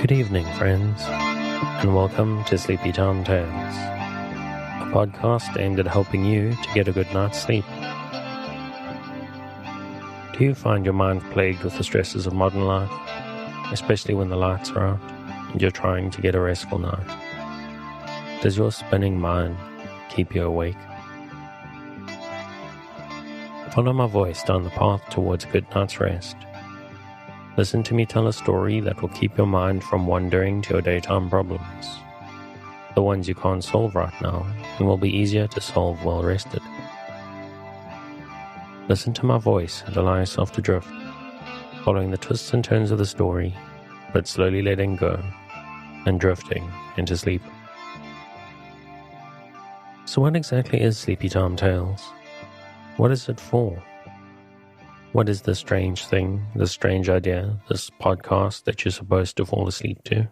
Good evening, friends, and welcome to Sleepy Time Tales, a podcast aimed at helping you to get a good night's sleep. Do you find your mind plagued with the stresses of modern life, especially when the lights are out and you're trying to get a restful night? Does your spinning mind keep you awake? Follow my voice down the path towards a good night's rest. Listen to me tell a story that will keep your mind from wandering to your daytime problems, the ones you can't solve right now and will be easier to solve well rested. Listen to my voice and allow yourself to drift, following the twists and turns of the story, but slowly letting go and drifting into sleep. So what exactly is Sleepy Time Tales? What is it for? What is this strange thing, this strange idea, this podcast that you're supposed to fall asleep to?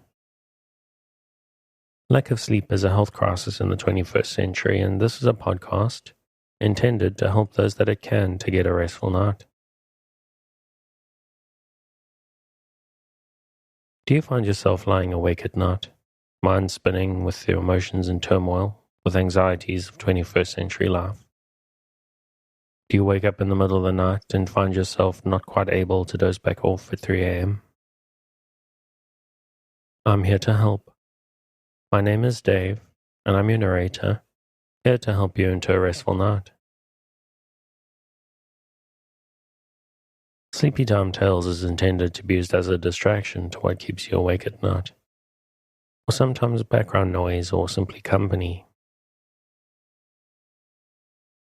Lack of sleep is a health crisis in the 21st century, and this is a podcast intended to help those that it can to get a restful night. Do you find yourself lying awake at night, mind spinning with your emotions in turmoil, with anxieties of 21st century life? Do you wake up in the middle of the night and find yourself not quite able to doze back off at 3 a.m.? I'm here to help. My name is Dave, and I'm your narrator, here to help you into a restful night. Sleepy Time Tales is intended to be used as a distraction to what keeps you awake at night, or sometimes background noise or simply company.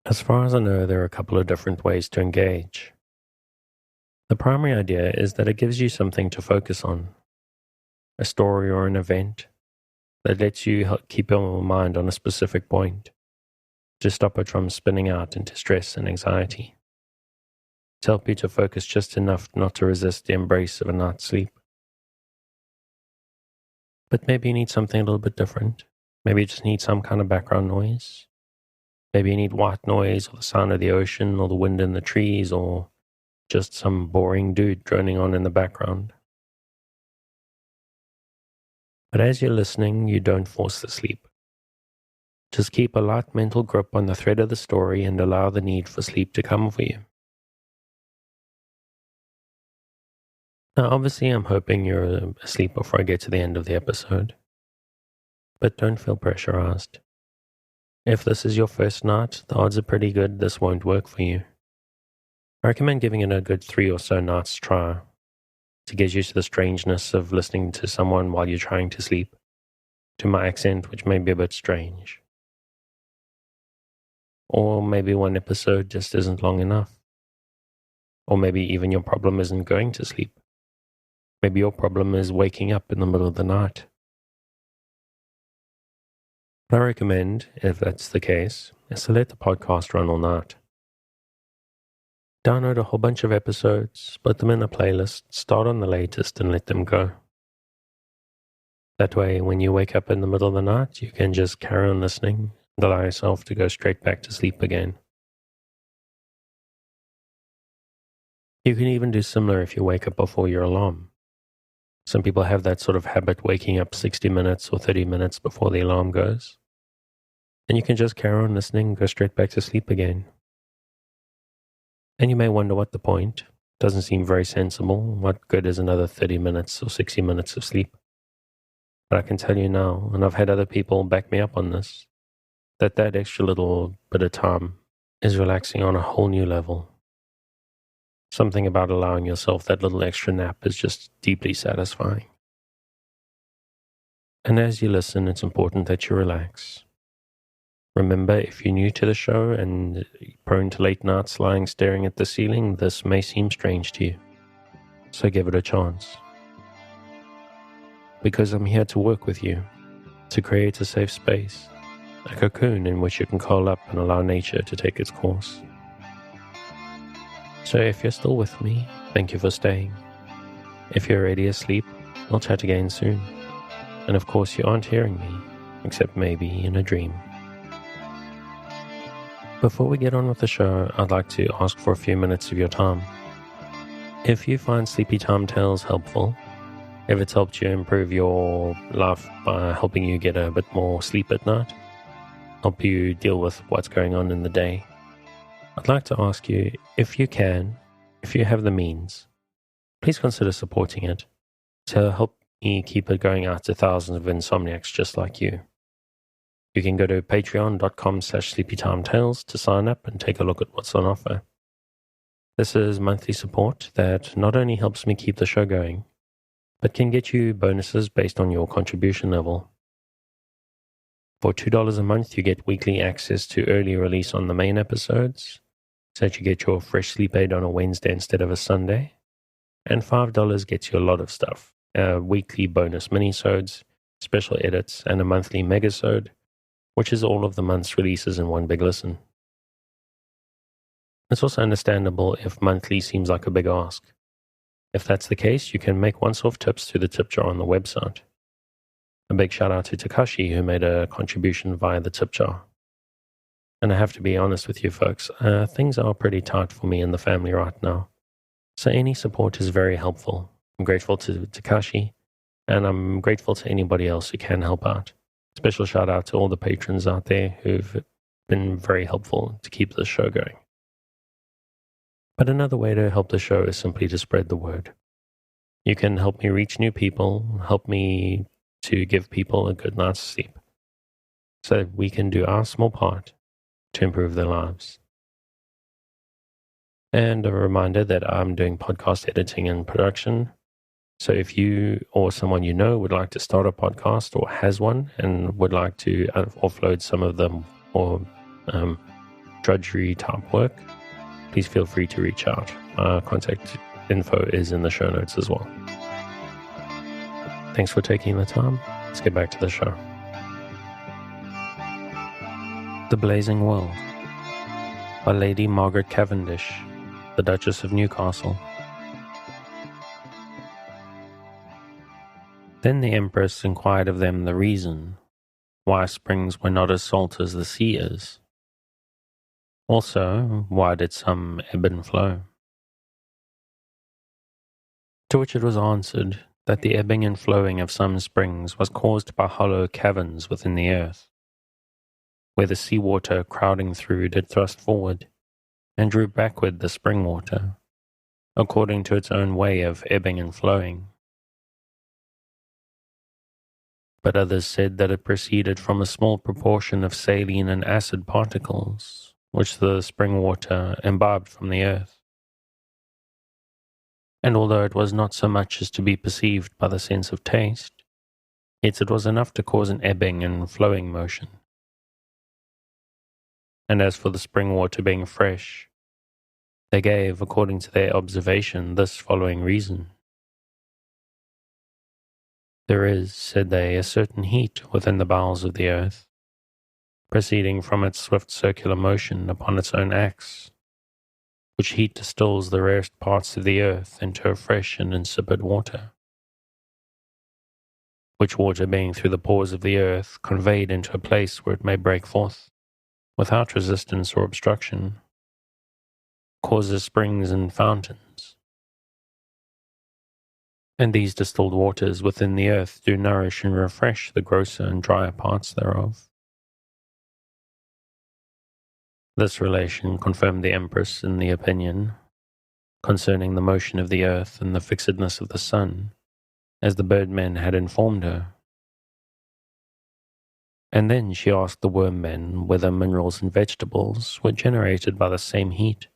As far as I know, there are a couple of different ways to engage. The primary idea is that it gives you something to focus on, a story or an event that lets you keep your mind on a specific point, to stop it from spinning out into stress and anxiety, to help you to focus just enough not to resist the embrace of a night's sleep. But maybe you need something a little bit different. Maybe you just need some kind of background noise. Maybe you need white noise or the sound of the ocean or the wind in the trees or just some boring dude droning on in the background. But as you're listening, you don't force the sleep. Just keep a light mental grip on the thread of the story and allow the need for sleep to come for you. Now, obviously, I'm hoping you're asleep before I get to the end of the episode. But don't feel pressurized. If this is your first night, the odds are pretty good this won't work for you. I recommend giving it a good 3 or so nights try to get used to the strangeness of listening to someone while you're trying to sleep, to my accent, which may be a bit strange. Or maybe one episode just isn't long enough. Or maybe even your problem isn't going to sleep. Maybe your problem is waking up in the middle of the night. What I recommend, if that's the case, is to let the podcast run all night. Download a whole bunch of episodes, put them in a playlist, start on the latest and let them go. That way, when you wake up in the middle of the night, you can just carry on listening and allow yourself to go straight back to sleep again. You can even do similar if you wake up before your alarm. Some people have that sort of habit waking up 60 minutes or 30 minutes before the alarm goes. And you can just carry on listening and go straight back to sleep again. And you may wonder what the point. Doesn't seem very sensible. What good is another 30 minutes or 60 minutes of sleep? But I can tell you now, and I've had other people back me up on this, that extra little bit of time is relaxing on a whole new level. Something about allowing yourself that little extra nap is just deeply satisfying. And as you listen, it's important that you relax. Remember, if you're new to the show and prone to late nights lying staring at the ceiling, this may seem strange to you. So give it a chance. Because I'm here to work with you, to create a safe space, a cocoon in which you can curl up and allow nature to take its course. So if you're still with me, thank you for staying. If you're already asleep, I'll chat again soon. And of course you aren't hearing me, except maybe in a dream. Before we get on with the show, I'd like to ask for a few minutes of your time. If you find Sleepy Time Tales helpful, if it's helped you improve your life by helping you get a bit more sleep at night, help you deal with what's going on in the day, I'd like to ask you, if you can, if you have the means, please consider supporting it to help me keep it going out to thousands of insomniacs just like you. You can go to patreon.com/sleepytimetales to sign up and take a look at what's on offer. This is monthly support that not only helps me keep the show going, but can get you bonuses based on your contribution level. For $2 a month, you get weekly access to early release on the main episodes, so that you get your fresh sleep aid on a Wednesday instead of a Sunday. And $5 gets you a lot of stuff, weekly bonus minisodes, special edits, and a monthly megasode, which is all of the month's releases in one big listen. It's also understandable if monthly seems like a big ask. If that's the case, you can make once-off tips through the tip jar on the website. A big shout out to Takashi, who made a contribution via the tip jar. And I have to be honest with you folks, things are pretty tight for me and the family right now. So any support is very helpful. I'm grateful to Takashi, and I'm grateful to anybody else who can help out. Special shout out to all the patrons out there who've been very helpful to keep this show going. But another way to help the show is simply to spread the word. You can help me reach new people, help me to give people a good night's sleep, so that we can do our small part to improve their lives. And a reminder that I'm doing podcast editing and production. So if you or someone you know would like to start a podcast or has one and would like to offload some of them or drudgery type work, please feel free to reach out. Contact info is in the show notes as well. Thanks for taking the time. Let's get back to the show. The Blazing World by Lady Margaret Cavendish, the Duchess of Newcastle. Then the Empress inquired of them the reason why springs were not as salt as the sea is. Also, why did some ebb and flow? To which it was answered that the ebbing and flowing of some springs was caused by hollow caverns within the earth, where the sea water crowding through did thrust forward, and drew backward the spring water, according to its own way of ebbing and flowing. But others said that it proceeded from a small proportion of saline and acid particles, which the spring water imbibed from the earth. And although it was not so much as to be perceived by the sense of taste, yet it was enough to cause an ebbing and flowing motion. And as for the spring water being fresh, they gave, according to their observation, this following reason. There is, said they, a certain heat within the bowels of the earth, proceeding from its swift circular motion upon its own axis, which heat distills the rarest parts of the earth into a fresh and insipid water, which water being through the pores of the earth conveyed into a place where it may break forth, without resistance or obstruction, causes springs and fountains. And these distilled waters within the earth do nourish and refresh the grosser and drier parts thereof. This relation confirmed the Empress in the opinion concerning the motion of the earth and the fixedness of the sun, as the birdmen had informed her. And then she asked the worm-men whether minerals and vegetables were generated by the same heat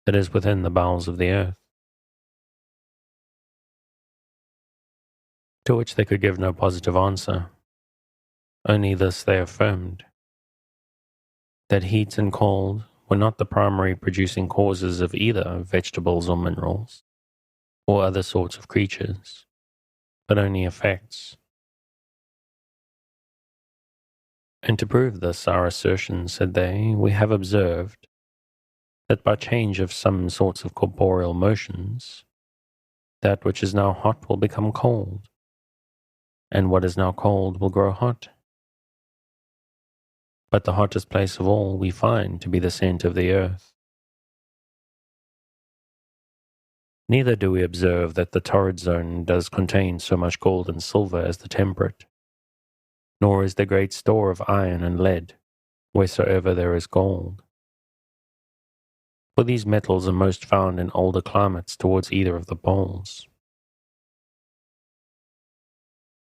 that is within the bowels of the earth. To which they could give no positive answer. Only this they affirmed, that heat and cold were not the primary producing causes of either vegetables or minerals, or other sorts of creatures, but only effects. And to prove this our assertion, said they, we have observed that by change of some sorts of corporeal motions, that which is now hot will become cold, and what is now cold will grow hot. But the hottest place of all we find to be the centre of the earth. Neither do we observe that the torrid zone does contain so much gold and silver as the temperate, nor is there great store of iron and lead, wheresoever there is gold. For these metals are most found in older climates towards either of the poles.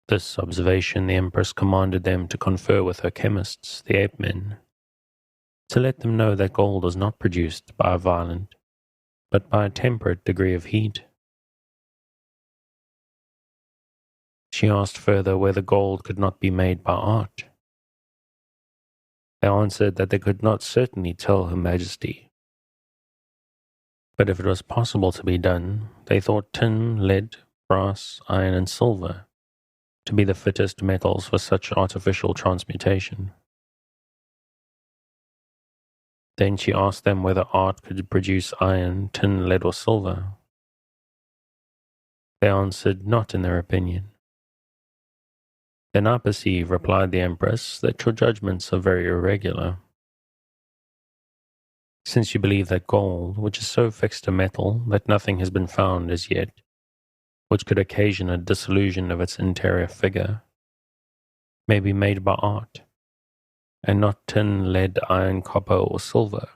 This observation the Empress commanded them to confer with her chemists, the ape-men, to let them know that gold was not produced by a violent, but by a temperate degree of heat. She asked further whether gold could not be made by art. They answered that they could not certainly tell Her Majesty, but if it was possible to be done, they thought tin, lead, brass, iron, and silver to be the fittest metals for such artificial transmutation. Then she asked them whether art could produce iron, tin, lead, or silver. They answered not in their opinion. Then I perceive, replied the Empress, that your judgments are very irregular. Since you believe that gold, which is so fixed a metal that nothing has been found as yet, which could occasion a dissolution of its interior figure, may be made by art, and not tin, lead, iron, copper, or silver,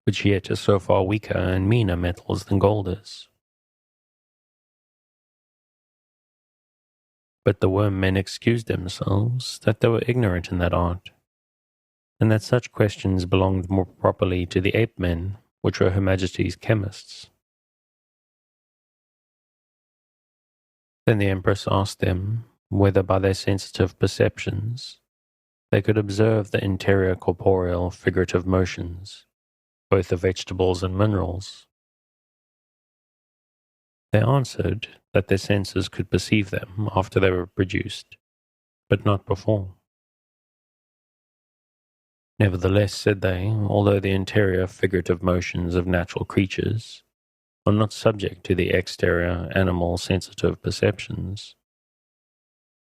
which yet are so far weaker and meaner metals than gold is. But the worm men excused themselves that they were ignorant in that art, and that such questions belonged more properly to the ape-men, which were Her Majesty's chemists. Then the Empress asked them whether by their sensitive perceptions they could observe the interior corporeal figurative motions, both of vegetables and minerals. They answered that their senses could perceive them after they were produced, but not before. Nevertheless, said they, although the interior figurative motions of natural creatures are not subject to the exterior animal sensitive perceptions,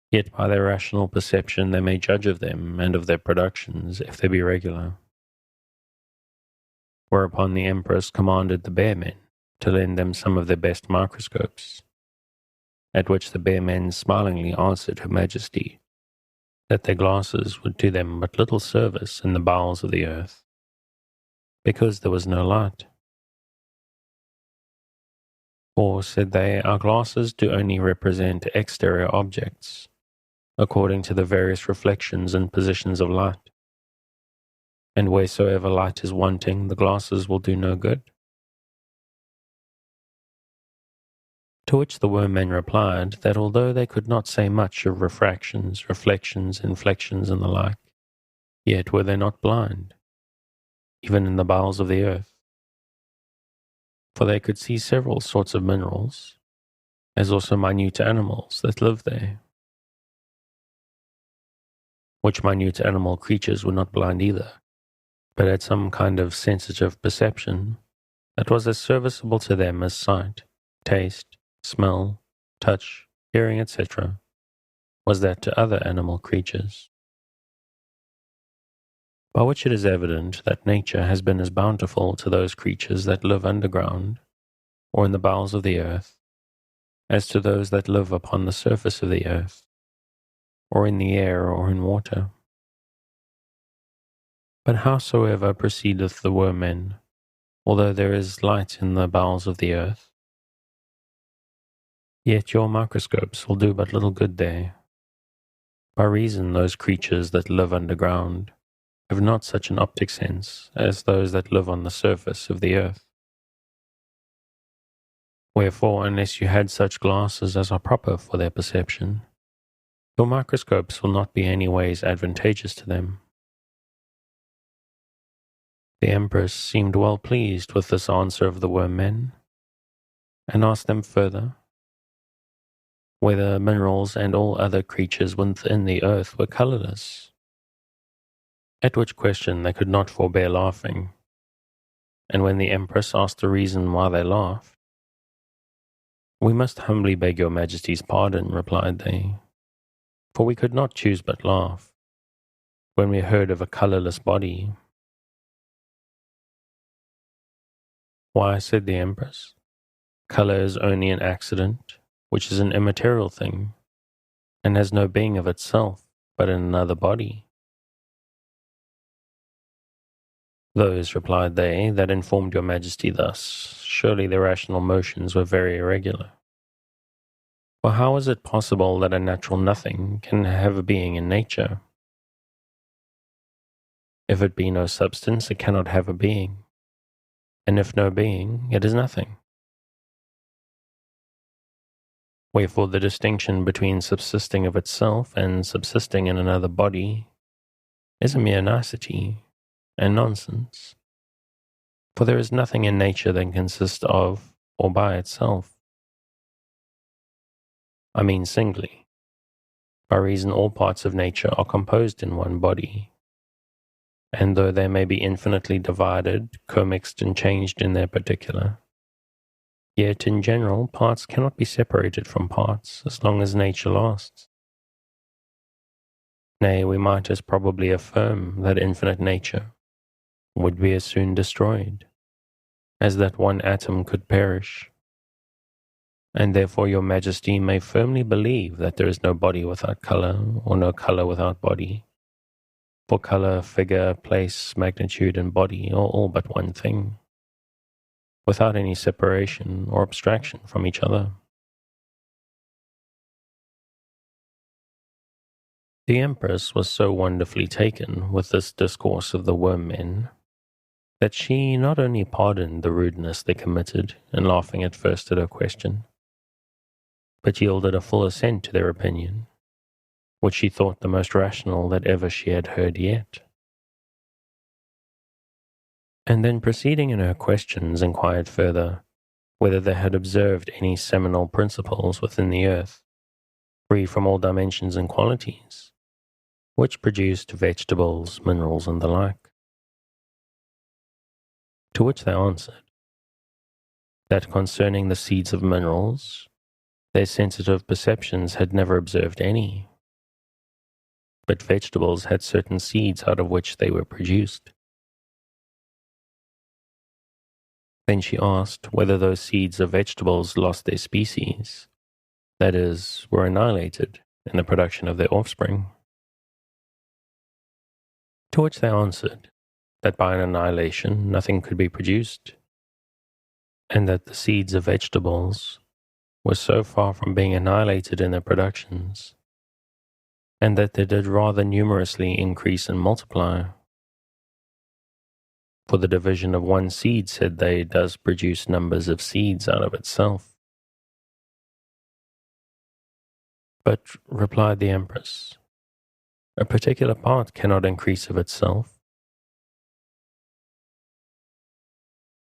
yet by their rational perception they may judge of them and of their productions if they be regular. Whereupon the Empress commanded the bear men to lend them some of their best microscopes, at which the bear men smilingly answered Her Majesty that their glasses would do them but little service in the bowels of the earth, because there was no light. For, said they, our glasses do only represent exterior objects, according to the various reflections and positions of light. And wheresoever light is wanting, the glasses will do no good. To which the worm-men replied that although they could not say much of refractions, reflections, inflections, and the like, yet were they not blind, even in the bowels of the earth. For they could see several sorts of minerals, as also minute animals that live there, which minute animal creatures were not blind either, but had some kind of sensitive perception that was as serviceable to them as sight, taste, smell, touch, hearing, etc., was that to other animal creatures. By which it is evident that nature has been as bountiful to those creatures that live underground, or in the bowels of the earth, as to those that live upon the surface of the earth, or in the air, or in water. But howsoever proceedeth the worm-men, although there is light in the bowels of the earth, yet your microscopes will do but little good there. By reason those creatures that live underground have not such an optic sense as those that live on the surface of the earth. Wherefore, unless you had such glasses as are proper for their perception, your microscopes will not be any ways advantageous to them. The Empress seemed well pleased with this answer of the worm-men, and asked them further whether minerals and all other creatures within the earth were colourless, at which question they could not forbear laughing, and when the Empress asked the reason why they laughed, "We must humbly beg your Majesty's pardon," replied they, "for we could not choose but laugh, when we heard of a colourless body, Why, said the Empress, color is only an accident, which is an immaterial thing, and has no being of itself, but in another body. Those, replied they, that informed your Majesty thus, surely their rational motions were very irregular. For how is it possible that a natural nothing can have a being in nature? If it be no substance, it cannot have a being, and if no being, it is nothing. Wherefore the distinction between subsisting of itself and subsisting in another body is a mere nicety and nonsense. For there is nothing in nature that consists of or by itself. I mean singly. By reason all parts of nature are composed in one body, and though they may be infinitely divided, commixed, and changed in their particular, yet in general parts cannot be separated from parts as long as nature lasts. Nay, we might as probably affirm that infinite nature would be as soon destroyed as that one atom could perish. And therefore your Majesty may firmly believe that there is no body without colour, or no colour without body. For colour, figure, place, magnitude, and body are all but one thing, without any separation or abstraction from each other. The Empress was so wonderfully taken with this discourse of the worm-men, that she not only pardoned the rudeness they committed in laughing at first at her question, but yielded a full assent to their opinion, which she thought the most rational that ever she had heard yet. And then proceeding in her questions, inquired further whether they had observed any seminal principles within the earth, free from all dimensions and qualities, which produced vegetables, minerals, and the like. To which they answered, that concerning the seeds of minerals, their sensitive perceptions had never observed any, but vegetables had certain seeds out of which they were produced. Then she asked whether those seeds of vegetables lost their species, that is, were annihilated in the production of their offspring. To which they answered that by an annihilation nothing could be produced, and that the seeds of vegetables were so far from being annihilated in their productions, and that they did rather numerously increase and multiply. For the division of one seed, said they, does produce numbers of seeds out of itself. But, replied the Empress, a particular part cannot increase of itself.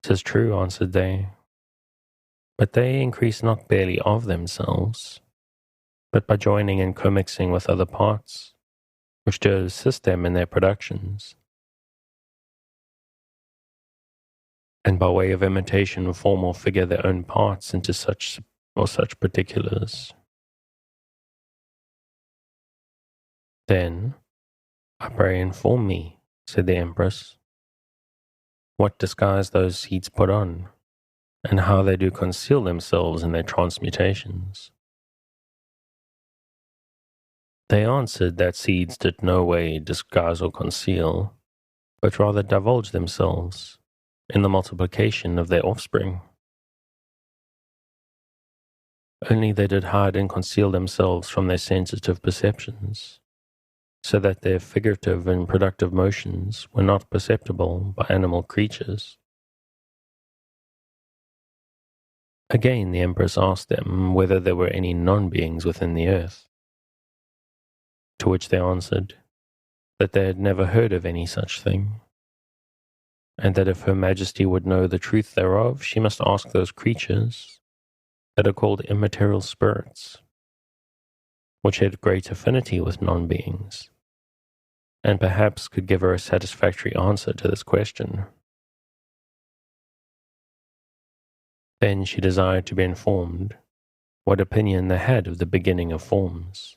'Tis true, answered they, but they increase not barely of themselves, but by joining and commixing with other parts, which do assist them in their productions, and by way of imitation form or figure their own parts into such or such particulars. Then, I pray inform me, said the Empress, what disguise those seeds put on, and how they do conceal themselves in their transmutations. They answered that seeds did no way disguise or conceal, but rather divulge themselves in the multiplication of their offspring. Only they did hide and conceal themselves from their sensitive perceptions, so that their figurative and productive motions were not perceptible by animal creatures. Again the Empress asked them whether there were any non-beings within the earth, to which they answered that they had never heard of any such thing, and that if Her Majesty would know the truth thereof, she must ask those creatures that are called immaterial spirits, which had great affinity with non-beings, and perhaps could give her a satisfactory answer to this question. Then she desired to be informed what opinion they had of the beginning of forms.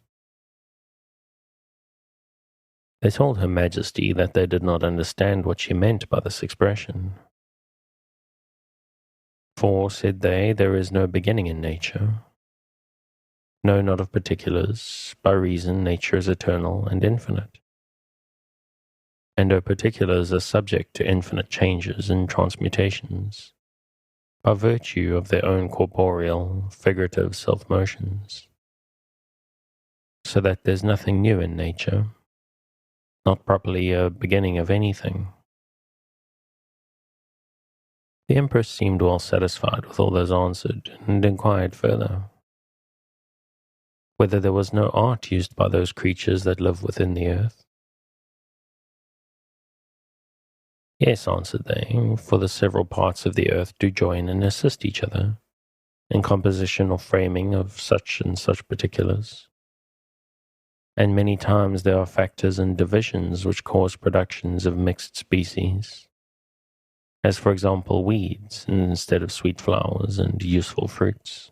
They told Her Majesty that they did not understand what she meant by this expression. For, said they, there is no beginning in nature. No, not of particulars. By reason, nature is eternal and infinite. And her particulars are subject to infinite changes and transmutations, by virtue of their own corporeal, figurative self-motions. So that there's nothing new in nature, not properly a beginning of anything. The Empress seemed well satisfied with all those answered, and inquired further, whether there was no art used by those creatures that live within the earth. Yes, answered they, for the several parts of the earth do join and assist each other in composition or framing of such and such particulars. And many times there are factors and divisions which cause productions of mixed species, as for example weeds instead of sweet flowers and useful fruits.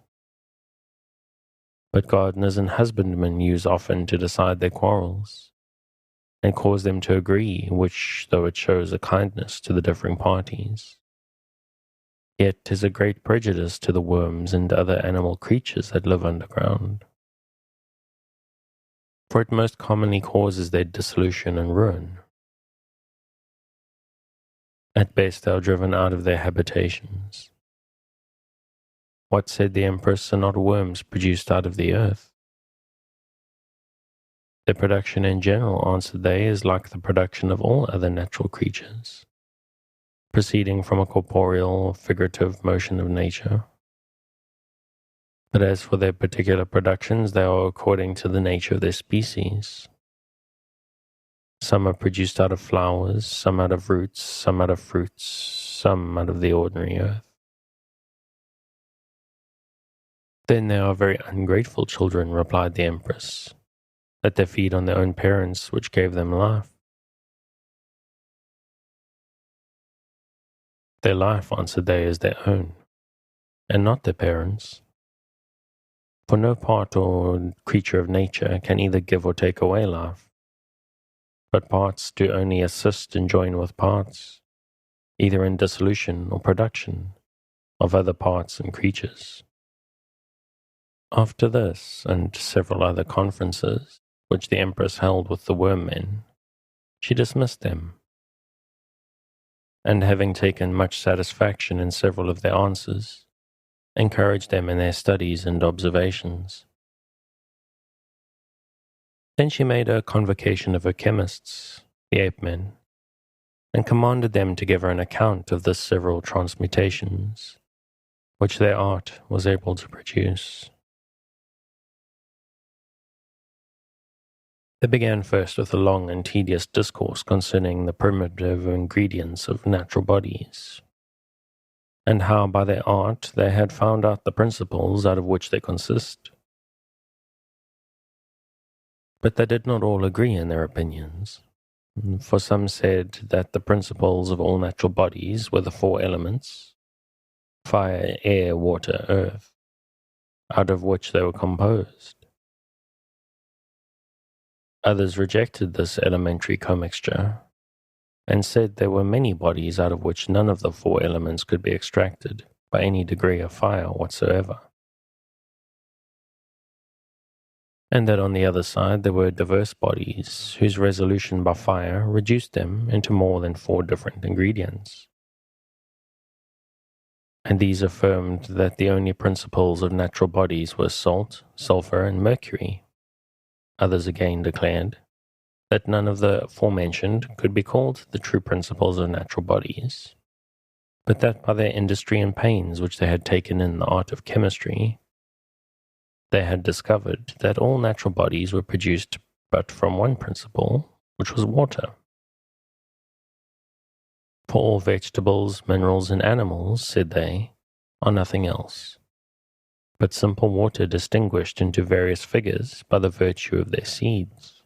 But gardeners and husbandmen use often to decide their quarrels, and cause them to agree, which, though it shows a kindness to the differing parties, yet 'tis a great prejudice to the worms and other animal creatures that live underground. For it most commonly causes their dissolution and ruin. At best they are driven out of their habitations. What, said the Empress, are not worms produced out of the earth? Their production in general, answered they, is like the production of all other natural creatures, proceeding from a corporeal, figurative motion of nature. But as for their particular productions, they are according to the nature of their species. Some are produced out of flowers, some out of roots, some out of fruits, some out of the ordinary earth. Then they are very ungrateful children, replied the Empress, that they feed on their own parents, which gave them life. Their life, answered they, is their own, and not their parents'. For no part or creature of nature can either give or take away life, but parts do only assist and join with parts, either in dissolution or production of other parts and creatures. After this, and several other conferences, which the Empress held with the worm men, she dismissed them, and having taken much satisfaction in several of their answers, encouraged them in their studies and observations. Then she made a convocation of her chemists, the ape-men, and commanded them to give her an account of the several transmutations which their art was able to produce. They began first with a long and tedious discourse concerning the primitive ingredients of natural bodies, and how by their art they had found out the principles out of which they consist. But they did not all agree in their opinions, for some said that the principles of all natural bodies were the four elements, fire, air, water, earth, out of which they were composed. Others rejected this elementary commixture, and said there were many bodies out of which none of the four elements could be extracted by any degree of fire whatsoever. And that on the other side there were diverse bodies whose resolution by fire reduced them into more than four different ingredients. And these affirmed that the only principles of natural bodies were salt, sulfur, and mercury. Others again declared that none of the aforementioned could be called the true principles of natural bodies, but that by their industry and pains which they had taken in the art of chemistry, they had discovered that all natural bodies were produced but from one principle, which was water. For all vegetables, minerals, and animals, said they, are nothing else but simple water distinguished into various figures by the virtue of their seeds.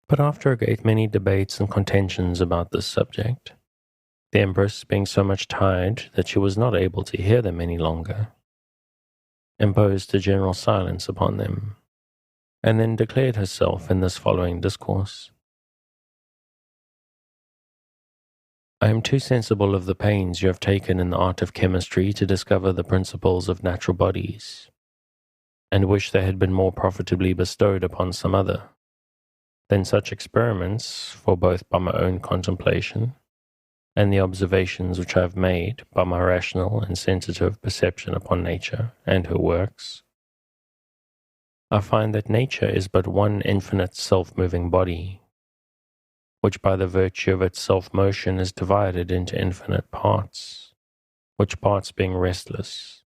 But after a great many debates and contentions about this subject, the Empress, being so much tired that she was not able to hear them any longer, imposed a general silence upon them, and then declared herself in this following discourse. I am too sensible of the pains you have taken in the art of chemistry to discover the principles of natural bodies, and wish they had been more profitably bestowed upon some other. Then such experiments, for both by my own contemplation and the observations which I have made by my rational and sensitive perception upon nature and her works, I find that nature is but one infinite self-moving body, which by the virtue of its self-motion is divided into infinite parts, which parts being restless,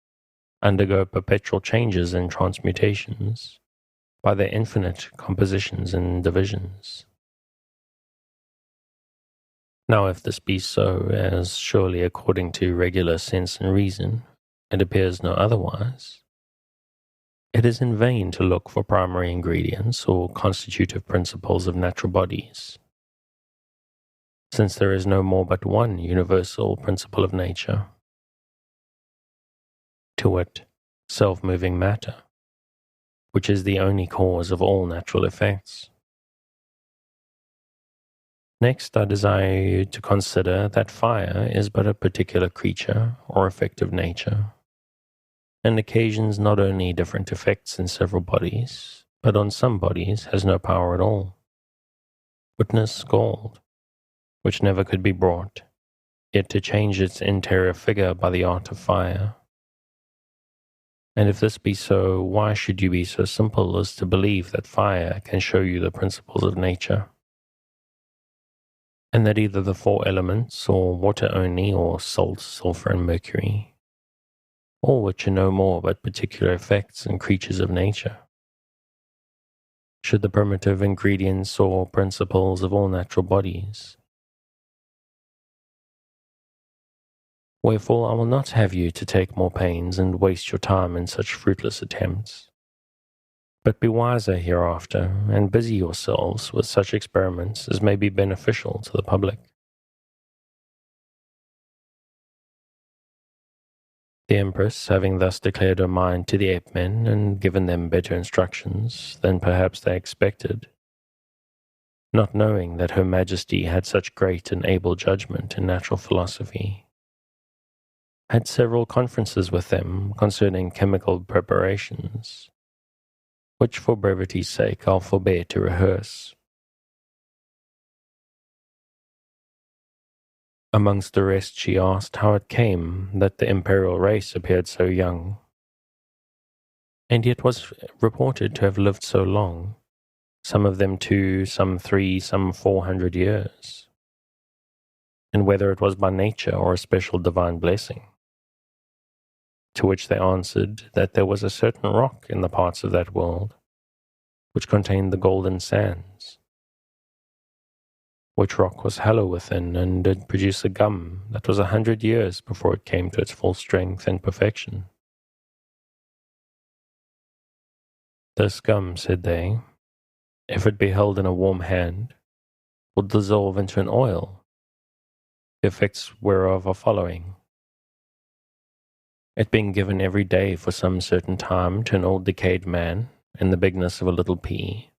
undergo perpetual changes and transmutations by their infinite compositions and divisions. Now if this be so, as surely according to regular sense and reason, it appears no otherwise, it is in vain to look for primary ingredients or constitutive principles of natural bodies, since there is no more but one universal principle of nature, to wit, self-moving matter, which is the only cause of all natural effects. Next, I desire you to consider that fire is but a particular creature or effect of nature, and occasions not only different effects in several bodies, but on some bodies has no power at all. Witness gold, which never could be brought, yet to change its interior figure by the art of fire. And if this be so, why should you be so simple as to believe that fire can show you the principles of nature, and that either the four elements, or water only, or salt, sulfur, and mercury, all which are no more but particular effects and creatures of nature, should the primitive ingredients or principles of all natural bodies? Wherefore I will not have you to take more pains and waste your time in such fruitless attempts, but be wiser hereafter, and busy yourselves with such experiments as may be beneficial to the public. The Empress, having thus declared her mind to the ape-men and given them better instructions than perhaps they expected, not knowing that Her Majesty had such great and able judgment in natural philosophy, had several conferences with them concerning chemical preparations, which for brevity's sake I'll forbear to rehearse. Amongst the rest she asked how it came that the imperial race appeared so young, and yet was reported to have lived so long, some of them 2, some 3, some 400 years, and whether it was by nature or a special divine blessing. To which they answered that there was a certain rock in the parts of that world which contained the golden sands, which rock was hollow within, and did produce a gum that was 100 years before it came to its full strength and perfection. This gum, said they, if it be held in a warm hand, will dissolve into an oil, the effects whereof are following. It being given every day for some certain time to an old decayed man in the bigness of a little pea,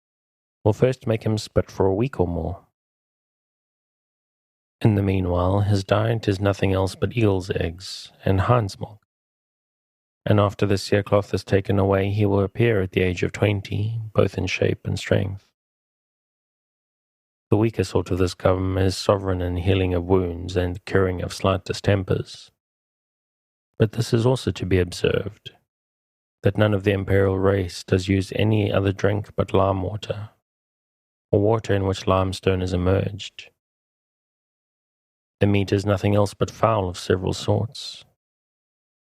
will first make him spit for a week or more. In the meanwhile, his diet is nothing else but eagle's eggs and hind's milk, and after the cerecloth is taken away, he will appear at the age of 20, both in shape and strength. The weaker sort of this gum is sovereign in healing of wounds and curing of slight distempers. But this is also to be observed, that none of the imperial race does use any other drink but lime water, or water in which limestone is immerged. Their meat is nothing else but fowl of several sorts.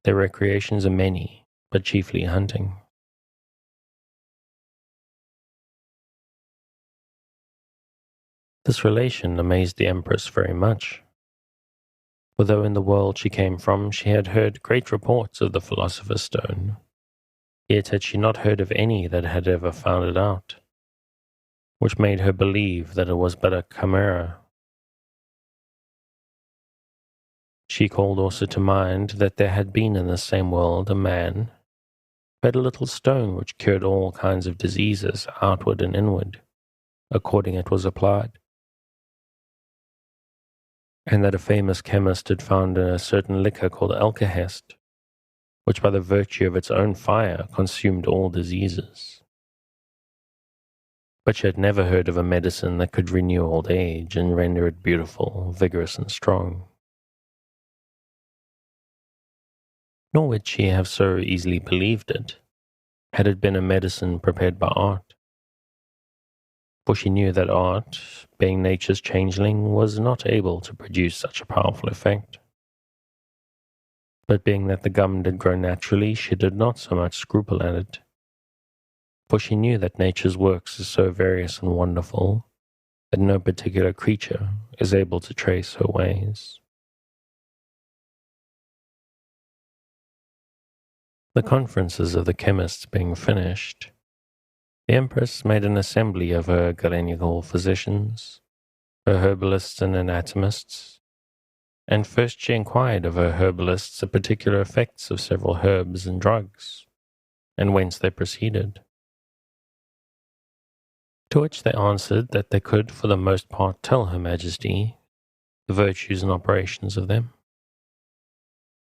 Their recreations are many, but chiefly hunting. This relation amazed the Empress very much, for though in the world she came from she had heard great reports of the philosopher's stone, yet had she not heard of any that had ever found it out, which made her believe that it was but a chimera. She called also to mind that there had been in the same world a man who had a little stone which cured all kinds of diseases, outward and inward, according it was applied. and that a famous chemist had found a certain liquor called alkahest, which by the virtue of its own fire consumed all diseases. But she had never heard of a medicine that could renew old age and render it beautiful, vigorous, and strong. Nor would she have so easily believed it, had it been a medicine prepared by art. For she knew that art, being nature's changeling, was not able to produce such a powerful effect. But being that the gum did grow naturally, she did not so much scruple at it. For she knew that nature's works is so various and wonderful that no particular creature is able to trace her ways. The conferences of the chemists being finished, the Empress made an assembly of her Galenical physicians, her herbalists and anatomists, and first she inquired of her herbalists the particular effects of several herbs and drugs, and whence they proceeded. To which they answered that they could for the most part tell Her Majesty the virtues and operations of them,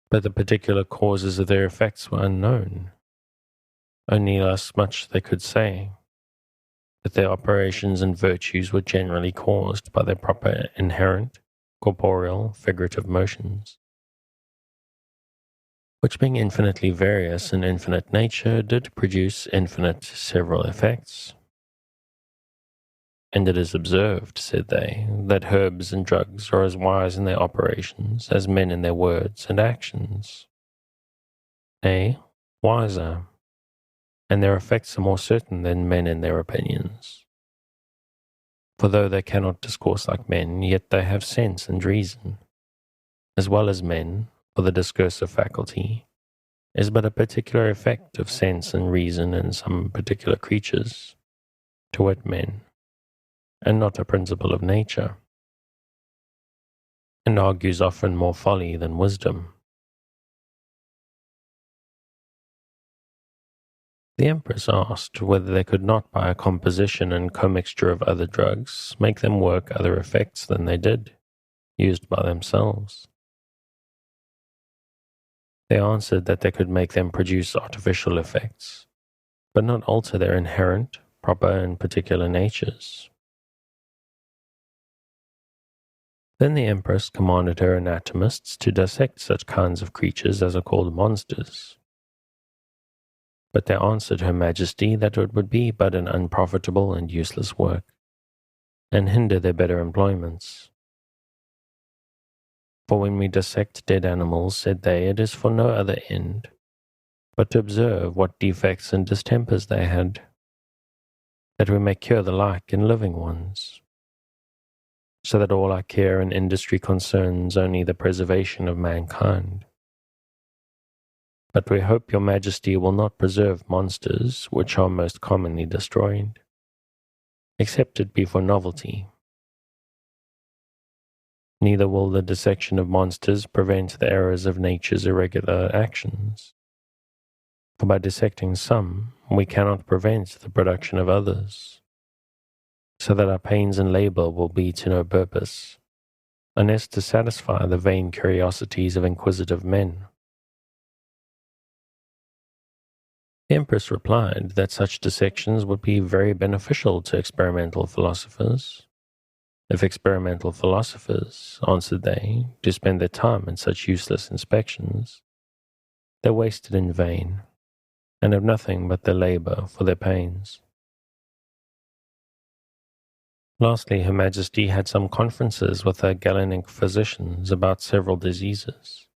but the particular causes of their effects were unknown. Only thus much they could say, that their operations and virtues were generally caused by their proper inherent, corporeal, figurative motions, which being infinitely various in infinite nature, did produce infinite several effects. And it is observed, said they, that herbs and drugs are as wise in their operations as men in their words and actions. Nay, wiser, and their effects are more certain than men in their opinions. For though they cannot discourse like men, yet they have sense and reason, as well as men, for the discursive faculty is but a particular effect of sense and reason in some particular creatures, to wit men, and not a principle of nature, and argues often more folly than wisdom. The Empress asked whether they could not by a composition and commixture of other drugs make them work other effects than they did, used by themselves. They answered that they could make them produce artificial effects, but not alter their inherent, proper, and particular natures. Then the Empress commanded her anatomists to dissect such kinds of creatures as are called monsters. But they answered Her Majesty that it would be but an unprofitable and useless work, and hinder their better employments. For when we dissect dead animals, said they, it is for no other end, but to observe what defects and distempers they had, that we may cure the like in living ones, so that all our care and industry concerns only the preservation of mankind. But we hope your Majesty will not preserve monsters which are most commonly destroyed, except it be for novelty. Neither will the dissection of monsters prevent the errors of nature's irregular actions, for by dissecting some, we cannot prevent the production of others, so that our pains and labor will be to no purpose, unless to satisfy the vain curiosities of inquisitive men. The Empress replied that such dissections would be very beneficial to experimental philosophers. If experimental philosophers, answered they, do spend their time in such useless inspections, they waste it in vain, and have nothing but their labor for their pains. Lastly, Her Majesty had some conferences with her Galenic physicians about several diseases,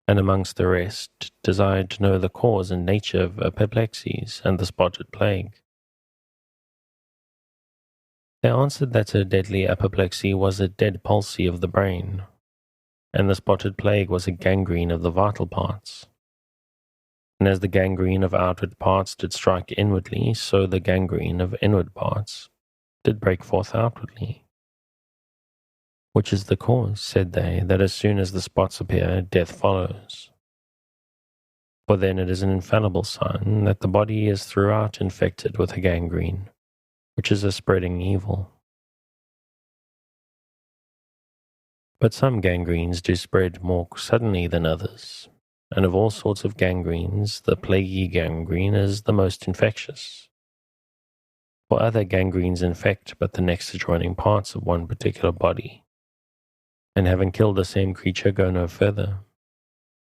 and amongst the rest desired to know the cause and nature of apoplexies and the spotted plague. They answered that a deadly apoplexy was a dead palsy of the brain, and the spotted plague was a gangrene of the vital parts. And as the gangrene of outward parts did strike inwardly, so the gangrene of inward parts did break forth outwardly. Which is the cause, said they, that as soon as the spots appear, death follows. For then it is an infallible sign that the body is throughout infected with a gangrene, which is a spreading evil. But some gangrenes do spread more suddenly than others, and of all sorts of gangrenes, the plaguey gangrene is the most infectious. For other gangrenes infect but the next adjoining parts of one particular body, and having killed the same creature go no further,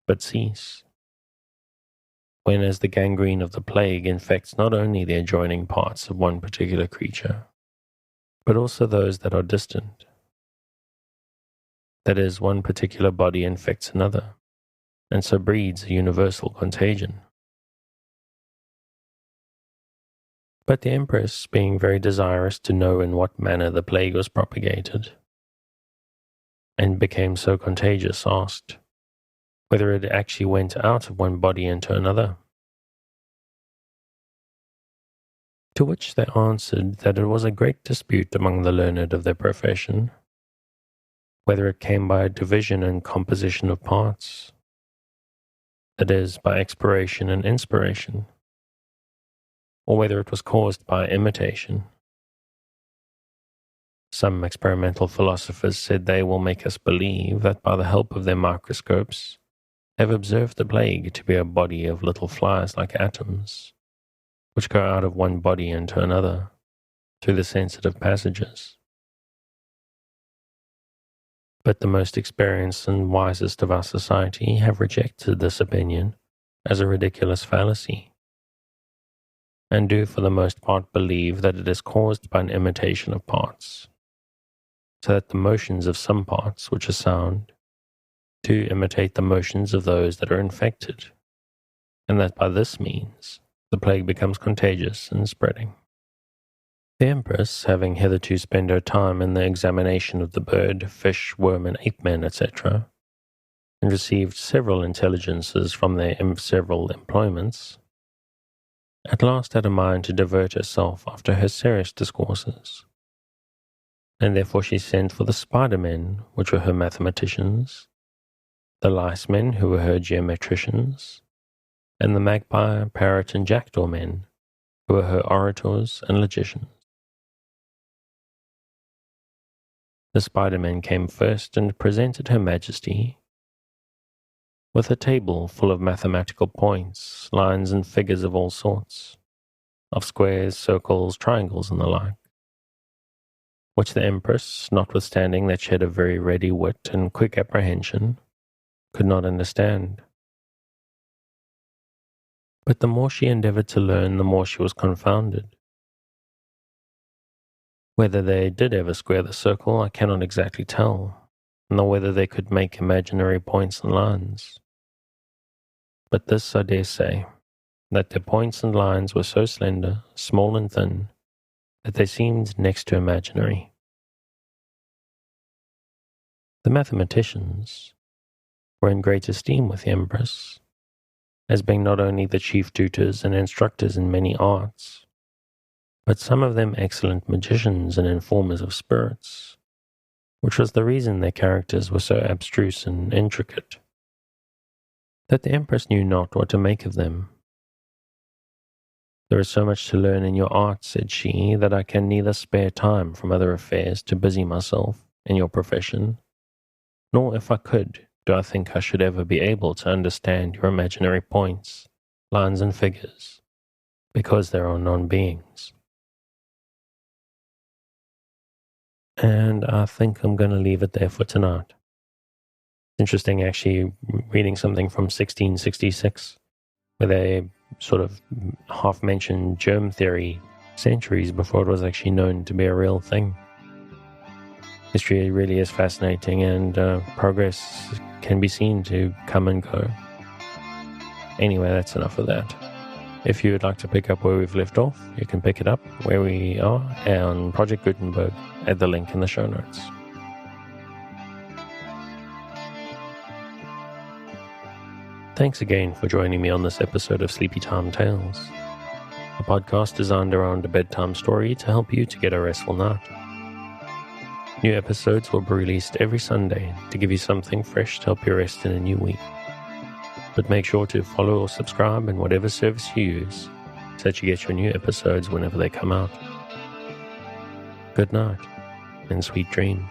but cease. Whereas the gangrene of the plague infects not only the adjoining parts of one particular creature, but also those that are distant. That is, one particular body infects another, and so breeds a universal contagion. But the Empress, being very desirous to know in what manner the plague was propagated, and became so contagious, asked whether it actually went out of one body into another. To which they answered that it was a great dispute among the learned of their profession, whether it came by division and composition of parts, that is, by expiration and inspiration, or whether it was caused by imitation. Some experimental philosophers said they will make us believe that by the help of their microscopes have observed the plague to be a body of little flies like atoms, which go out of one body into another through the sensitive passages. But the most experienced and wisest of our society have rejected this opinion as a ridiculous fallacy, and do for the most part believe that it is caused by an imitation of parts, so that the motions of some parts which are sound do imitate the motions of those that are infected, and that by this means the plague becomes contagious and spreading. The Empress, having hitherto spent her time in the examination of the bird, fish, worm, and ape-men, etc., and received several intelligences from their several employments, at last had a mind to divert herself after her serious discourses, and therefore she sent for the spider-men, which were her mathematicians, the lice-men, who were her geometricians, and the magpie, parrot, and jackdaw men, who were her orators and logicians. The spider-men came first and presented her Majesty with a table full of mathematical points, lines and figures of all sorts, of squares, circles, triangles, and the like, which the Empress, notwithstanding that she had a very ready wit and quick apprehension, could not understand. But the more she endeavoured to learn, the more she was confounded. Whether they did ever square the circle, I cannot exactly tell, nor whether they could make imaginary points and lines. But this I dare say, that their points and lines were so slender, small and thin, that they seemed next to imaginary. The mathematicians were in great esteem with the Empress, as being not only the chief tutors and instructors in many arts, but some of them excellent magicians and informers of spirits, which was the reason their characters were so abstruse and intricate, that the Empress knew not what to make of them. There is so much to learn in your art, said she, that I can neither spare time from other affairs to busy myself in your profession, nor if I could, do I think I should ever be able to understand your imaginary points, lines and figures, because there are non-beings. And I think I'm going to leave it there for tonight. Interesting, actually, reading something from 1666, where they sort of half-mentioned germ theory centuries before it was actually known to be a real thing. History really is fascinating, and progress can be seen to come and go. Anyway, that's enough of that. If you would like to pick up where we've left off, you can pick it up where we are on Project Gutenberg at the link in the show notes. Thanks again for joining me on this episode of Sleepy Time Tales, a podcast designed around a bedtime story to help you to get a restful night. New episodes will be released every Sunday to give you something fresh to help you rest in a new week. But make sure to follow or subscribe in whatever service you use so that you get your new episodes whenever they come out. Good night and sweet dreams.